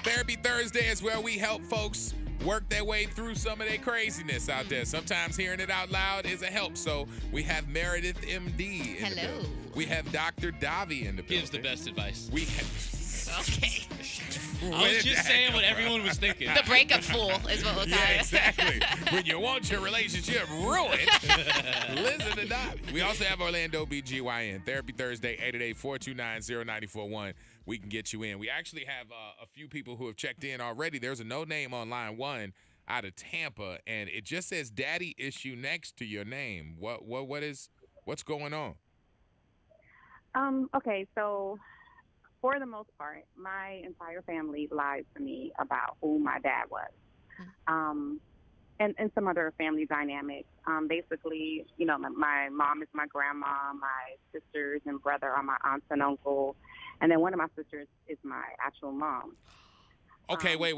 Therapy Thursday is where we help folks work their way through some of their craziness out there. Sometimes hearing it out loud is a help. So we have Meredith, MD, in the building. We have Dr. Davi in the building. Gives the best advice. We have... Okay. I was just saying what everyone was thinking. The breakup fool is what we'll call it. Exactly. When you want your relationship ruined, listen to Davi. We also have Orlando BGYN. Therapy Thursday, 888-429-0941. We can get you in. We actually have a few people who have checked in already. There's a no name on line 1 out of Tampa, and it just says daddy issue next to your name. What's going on? Okay, so for the most part, my entire family lied to me about who my dad was. And some other family dynamics. Basically, my mom is my grandma, my sisters and brother are my aunts and uncle, and then one of my sisters is my actual mom. Okay, wait.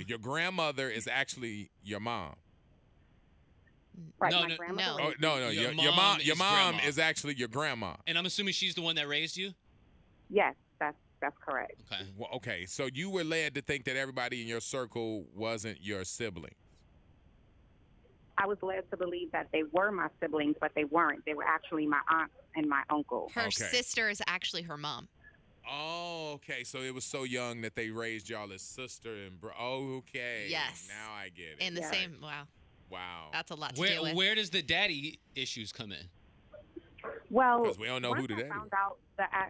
Your grandmother is actually your mom. Right, No. No. Your mom is actually your grandma. And I'm assuming she's the one that raised you? Yes, that's correct. Okay. Well, okay, so you were led to think that everybody in your circle wasn't your sibling. I was led to believe that they were my siblings, but they weren't. They were actually my aunt and my uncle. Her sister is actually her mom. Oh, okay. So it was so young that they raised y'all as sister and bro. Oh, okay. Yes. Now I get it. In the same. Wow. Wow. That's a lot to deal with. Where does the daddy issues come in? Well, because we don't know who the daddy is.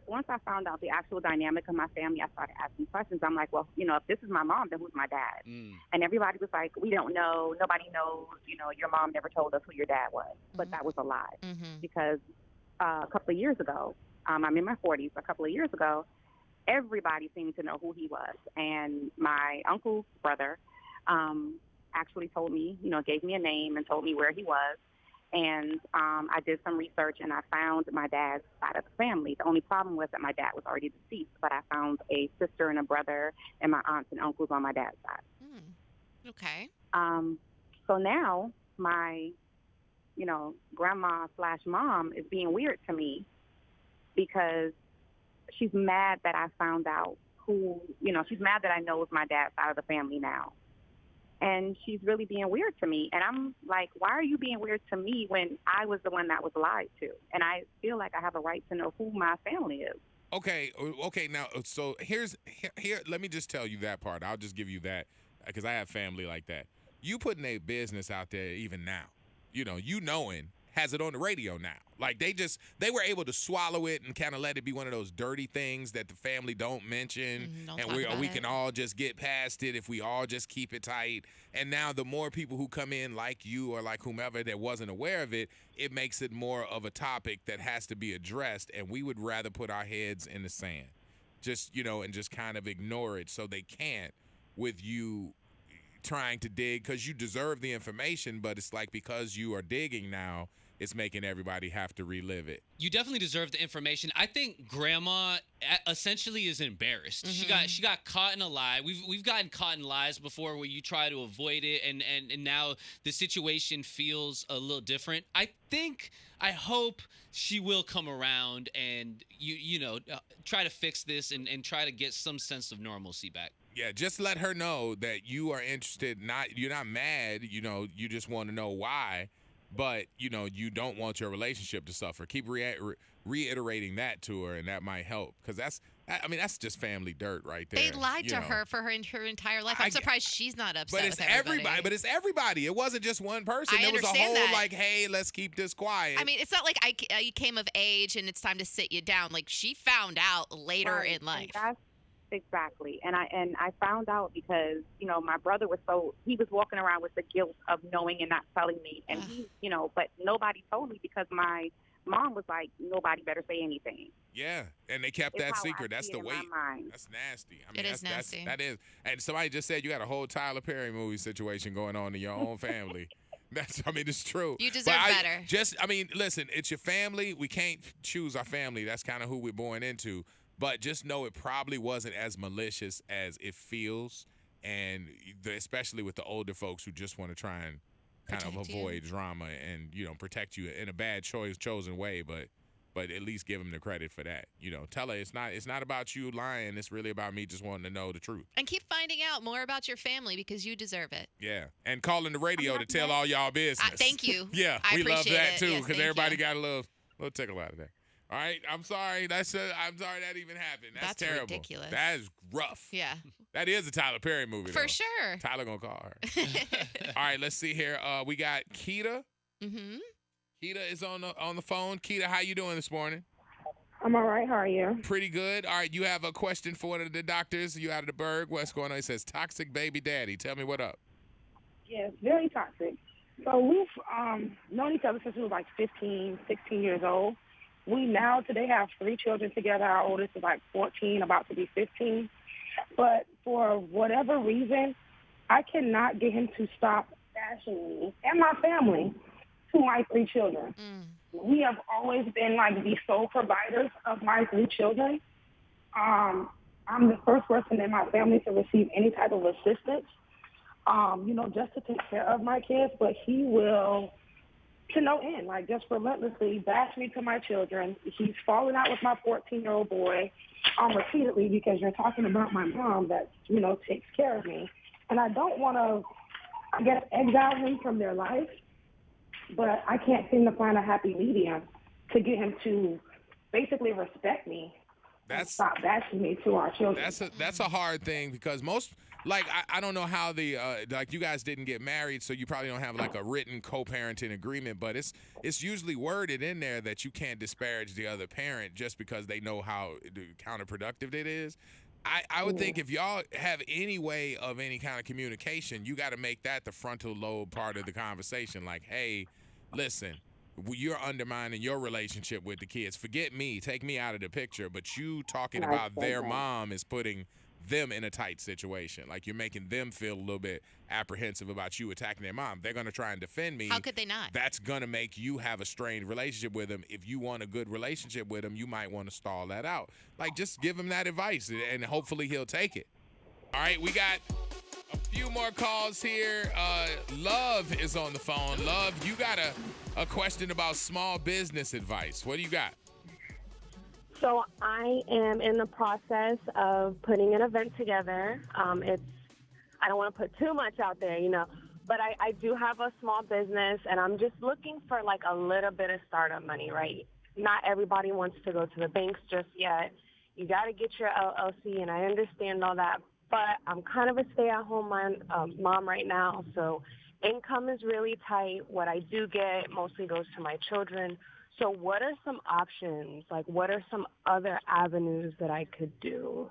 Once I found out the actual dynamic of my family, I started asking questions. I'm like, well, if this is my mom, then who's my dad? And everybody was like, we don't know. Nobody knows. Your mom never told us who your dad was. But that was a lie. Because a couple of years ago, I'm in my 40s. A couple of years ago, everybody seemed to know who he was. And my uncle's brother actually told me, gave me a name and told me where he was. And I did some research, and I found my dad's side of the family. The only problem was that my dad was already deceased, but I found a sister and a brother and my aunts and uncles on my dad's side. Okay. So now my, grandma/mom is being weird to me because she's mad that I found out she's mad that I know it's my dad's side of the family now. And she's really being weird to me. And I'm like, why are you being weird to me when I was the one that was lied to? And I feel like I have a right to know who my family is. Okay. Now, so here, let me just tell you that part. I'll just give you that because I have family like that. You putting a business out there even now, you knowing has it on the radio now. Like they were able to swallow it and kind of let it be one of those dirty things that the family don't mention. We can all just get past it if we all just keep it tight. And now the more people who come in like you or like whomever that wasn't aware of it, it makes it more of a topic that has to be addressed. And we would rather put our heads in the sand, and just kind of ignore it so they can't with you trying to dig because you deserve the information. But it's like because you are digging now, it's making everybody have to relive it. You definitely deserve the information. I think Grandma essentially is embarrassed. She got caught in a lie. We've gotten caught in lies before where you try to avoid it, and now the situation feels a little different. I hope she will come around and try to fix this and try to get some sense of normalcy back. Yeah, just let her know that you are interested. You're not mad. You just want to know why. But, you don't want your relationship to suffer. Keep reiterating that to her, and that might help. Because that's just family dirt right there. They lied to her for her entire life. I'm surprised she's not upset with everybody. But it's everybody. It wasn't just one person. There was a whole, hey, let's keep this quiet. I mean, it's not like you came of age and it's time to sit you down. Like, she found out later in life. Exactly. And I found out because, my brother he was walking around with the guilt of knowing and not telling me. And but nobody told me because my mom was like, nobody better say anything. Yeah. And they kept that secret. That's the weight. That's nasty. It is nasty. That is. And somebody just said you got a whole Tyler Perry movie situation going on in your own family. It's true. You deserve better. Listen, it's your family. We can't choose our family. That's kind of who we're born into. But just know it probably wasn't as malicious as it feels, and especially with the older folks who just want to try and kind of avoid drama and protect you in a bad chosen way. But but at least give him the credit for that. You know, tell her it's not about you lying. It's really about me just wanting to know the truth. And keep finding out more about your family because you deserve it. Yeah, and calling the radio to tell all y'all business. Thank you. Yeah, I we love appreciate that it. too Yes, because thank everybody you. got a little tickle out of that. All right, I'm sorry. I'm sorry that even happened. That's terrible. Ridiculous. That is rough. Yeah. That is a Tyler Perry movie. For though. sure. Tyler gonna call her. All right, let's see here. We got Keita. Mm-hmm. Keita is on the phone. Keita, how you doing this morning? I'm all right. How are you? Pretty good. All right, you have a question for one of the doctors. You out of the Berg. What's going on? He says, toxic baby daddy. Tell me what up. Yes, very toxic. So we've known each other since we were like 15, 16 years old. We now today have 3 children together. Our oldest is like 14, about to be 15. But for whatever reason, I cannot get him to stop bashing me and my family to my 3 children. We have always been like the sole providers of my 3 children. I'm the first person in my family to receive any type of assistance, just to take care of my kids. But he will, to no end, like just relentlessly bash me to my children. He's falling out with my 14-year-old boy repeatedly because you're talking about my mom that, takes care of me. And I don't want to, I guess, exile him from their life. But I can't seem to find a happy medium to get him to basically respect me and stop bashing me to our children. That's a hard thing because most, like, I don't know how like you guys didn't get married, so you probably don't have like a written co-parenting agreement, but it's usually worded in there that you can't disparage the other parent just because they know how counterproductive it is. I would think if y'all have any way of any kind of communication, you got to make that the frontal lobe part of the conversation. Like, hey, listen, you're undermining your relationship with the kids. Forget me. Take me out of the picture. But you talking about their mom is putting them in a tight situation. Like you're making them feel a little bit apprehensive about you attacking their mom. They're going to try and defend me. How could they not? That's going to make you have a strained relationship with them. If you want a good relationship with them, you might want to stall that out. Like just give him that advice and hopefully he'll take it. All right, we got a few more calls here. Love is on the phone. Love, you got a question about small business advice. What do you got? So I am in the process of putting an event together. I don't want to put too much out there, but I do have a small business, and I'm just looking for like a little bit of startup money, right? Not everybody wants to go to the banks just yet. You got to get your LLC, and I understand all that, but I'm kind of a stay-at-home mom right now, so income is really tight. What I do get mostly goes to my children. So what are some options? Like, what are some other avenues that I could do?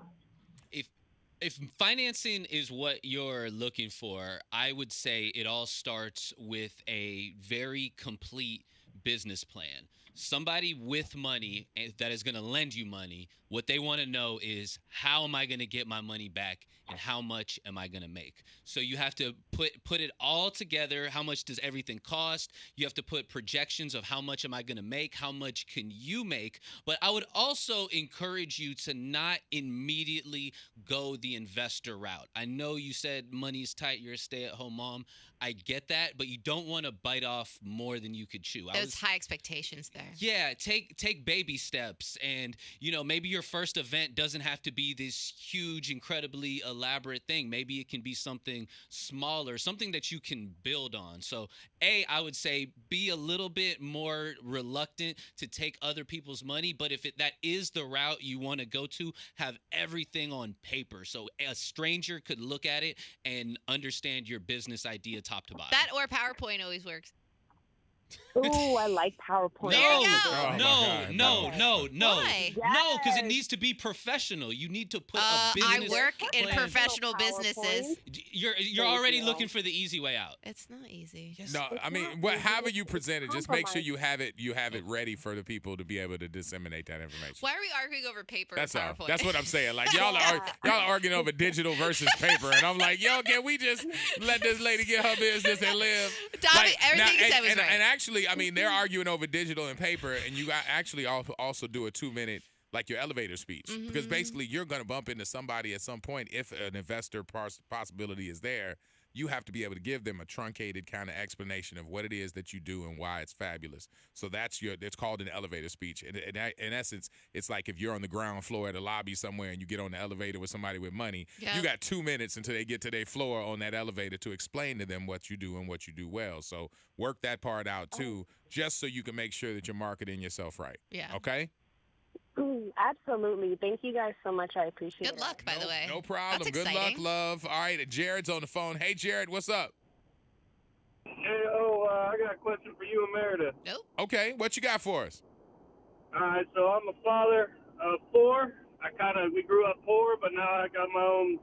If financing is what you're looking for, I would say it all starts with a very complete business plan. Somebody with money that is going to lend you money, what they want to know is how am I going to get my money back and how much am I going to make? So you have to put it all together. How much does everything cost? You have to put projections of how much am I going to make? How much can you make? But I would also encourage you to not immediately go the investor route. I know you said money's tight. You're a stay-at-home mom. I get that, but you don't want to bite off more than you could chew. There's high expectations there. Yeah, take baby steps, and maybe your first event doesn't have to be this huge, incredibly elaborate thing. Maybe it can be something smaller, something that you can build on. So, I would say be a little bit more reluctant to take other people's money, but if that is the route you want to go to, have everything on paper so a stranger could look at it and understand your business idea top to bottom. That or PowerPoint always works. Ooh, I like PowerPoint. There you go. No, Why? no, because it needs to be professional. You need to put a business I work in plan. professional businesses. You're already looking for the easy way out. It's not easy. Yes. No, I mean, however you present it, just make sure you have it ready for the people to be able to disseminate that information. Why are we arguing over paper That's and all. PowerPoint? That's what I'm saying. Like y'all are arguing over digital versus paper, and I'm like, yo, can we just let this lady get her business and live? Tommy, everything you said was right. And actually, I mean, they're arguing over digital and paper, and you got actually also do a 2-minute, like your elevator speech, because basically you're going to bump into somebody at some point if an investor possibility is there you have to be able to give them a truncated kind of explanation of what it is that you do and why it's fabulous. So it's called an elevator speech. And in essence, it's like if you're on the ground floor at a lobby somewhere and you get on the elevator with somebody with money, you got 2 minutes until they get to their floor on that elevator to explain to them what you do and what you do well. So work that part out too, just so you can make sure that you're marketing yourself right. Yeah. Okay? Absolutely. Thank you guys so much. I appreciate it. Good luck, by the way. No problem. That's Good luck, exciting. love. All right, Jared's on the phone. Hey, Jared, what's up? Hey, I got a question for you and Meredith. Nope. Okay, what you got for us? All right, so I'm a father of 4. We grew up poor, but now I got my own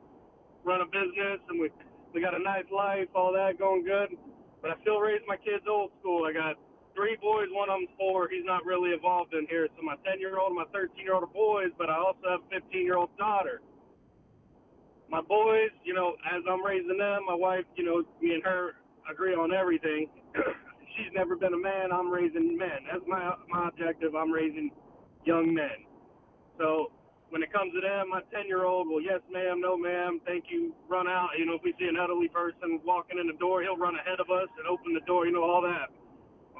run a business, and we got a nice life, all that going good. But I still raise my kids old school. I got 3 boys, one of them's 4. He's not really involved in here. So my 10-year-old and my 13-year-old are boys, but I also have a 15-year-old daughter. My boys, as I'm raising them, my wife, me and her agree on everything. She's never been a man. I'm raising men. That's my objective. I'm raising young men. So when it comes to them, my 10-year-old will, yes, ma'am, no, ma'am, thank you, run out. If we see an elderly person walking in the door, he'll run ahead of us and open the door, all that.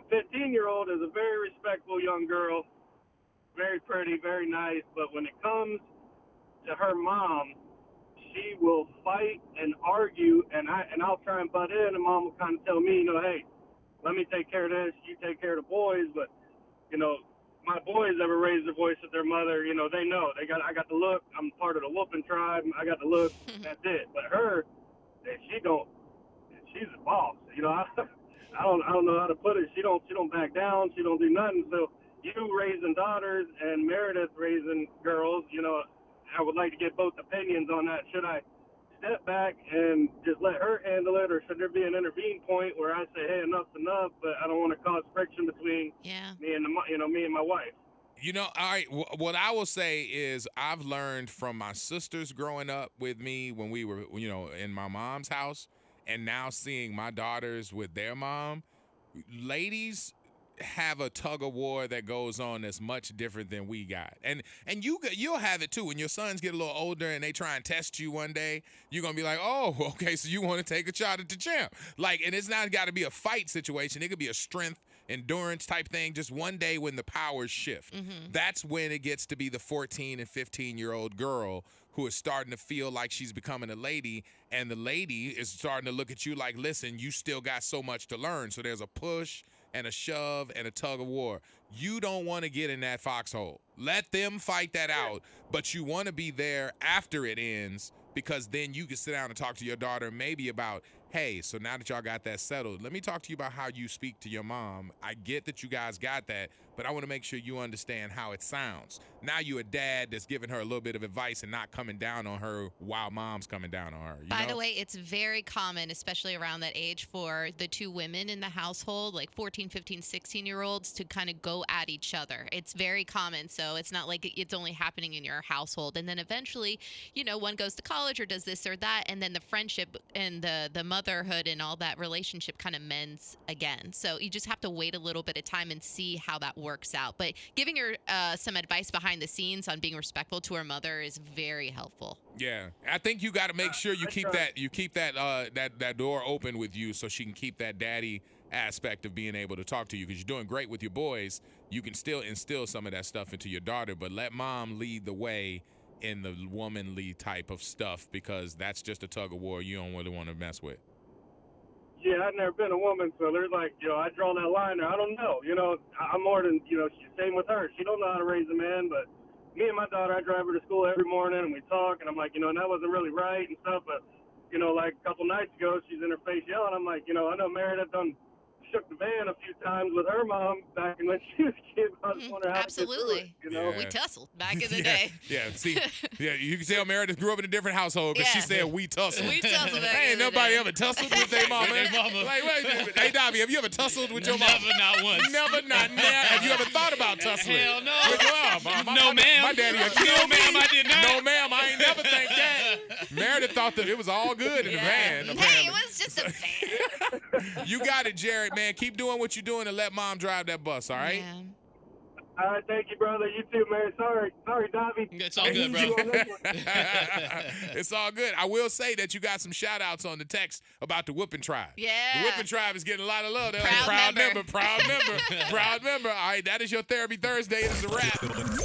15-year-old is a very respectful young girl, very pretty, very nice, but when it comes to her mom, she will fight and argue, and I'll try and butt in, and Mom will kind of tell me, hey, let me take care of this, you take care of the boys, but, my boys ever raised their voice at their mother, they know. I got the look, I'm part of the whooping tribe, I got the look, that's it. But her, she's a boss, I don't know how to put it. She don't back down. She don't do nothing. So you raising daughters and Meredith raising girls, I would like to get both opinions on that. Should I step back and just let her handle it, or should there be an intervene point where I say, hey, enough's enough, but I don't want to cause friction between me and me and my wife? All right, what I will say is I've learned from my sisters growing up with me when we were, in my mom's house, and now seeing my daughters with their mom, ladies have a tug of war that goes on that's much different than we got. And you'll have it too. When your sons get a little older and they try and test you one day, you're going to be like, oh, okay, so you want to take a shot at the champ. And it's not got to be a fight situation. It could be a strength, endurance type thing, just one day when the powers shift. Mm-hmm. That's when it gets to be the 14 and 15-year-old girl who is starting to feel like she's becoming a lady, and the lady is starting to look at you like, listen, you still got so much to learn. So there's a push and a shove and a tug of war. You don't want to get in that foxhole. Let them fight that out, but you want to be there after it ends, because then you can sit down and talk to your daughter maybe about, hey, so now that y'all got that settled, let me talk to you about how you speak to your mom. I get that you guys got that, but I want to make sure you understand how it sounds. Now you a dad that's giving her a little bit of advice and not coming down on her while mom's coming down on her. By the way, it's very common, especially around that age, for the 2 women in the household, like 14, 15, 16-year-olds, to kind of go at each other. It's very common, so it's not like it's only happening in your household. And then eventually, one goes to college or does this or that, and then the friendship and the motherhood and all that relationship kind of mends again. So you just have to wait a little bit of time and see how that works out. But giving her some advice behind the scenes on being respectful to her mother is very helpful. Yeah, I think you got to make sure you keep that door open with you, so she can keep that daddy aspect of being able to talk to you, because you're doing great with your boys. You can still instill some of that stuff into your daughter, but let mom lead the way in the womanly type of stuff, because that's just a tug of war you don't really want to mess with. Yeah, I've never been a woman, so there's I draw that line there. I don't know. I'm more than, same with her. She don't know how to raise a man, but me and my daughter, I drive her to school every morning, and we talk, and I'm like, and that wasn't really right and stuff, but, like a couple nights ago, she's in her face yelling. I'm like, I know Meredith done shook the van a few times with her mom back when she was a kid. I just wonder how absolutely. To get through it, We tussled back in the day. Yeah, see, you can tell Meredith grew up in a different household, because she said we tussled. We tussled back Ain't in the nobody day. ever tussled with their mama. Like, wait, hey, Dobby, have you ever tussled with your mama? Never, not once. Never, not now. Have you ever thought about tussling? Hell no. No, ma'am. My daddy a No, ma'am, I did not. No, ma'am, I ain't never think that. Meredith thought that it was all good in the van. Hey, it was just a van. You got it, Jared, man. Keep doing what you're doing and let mom drive that bus, all right? Yeah. All right, thank you, brother. You too, man. Sorry, Dobby. It's all good, bro. It's all good. I will say that you got some shout-outs on the text about the Whooping Tribe. Yeah. The Whooping Tribe is getting a lot of love. They're Proud like, proud member. member, proud member, proud member. All right, that is your Therapy Thursday. It is a wrap.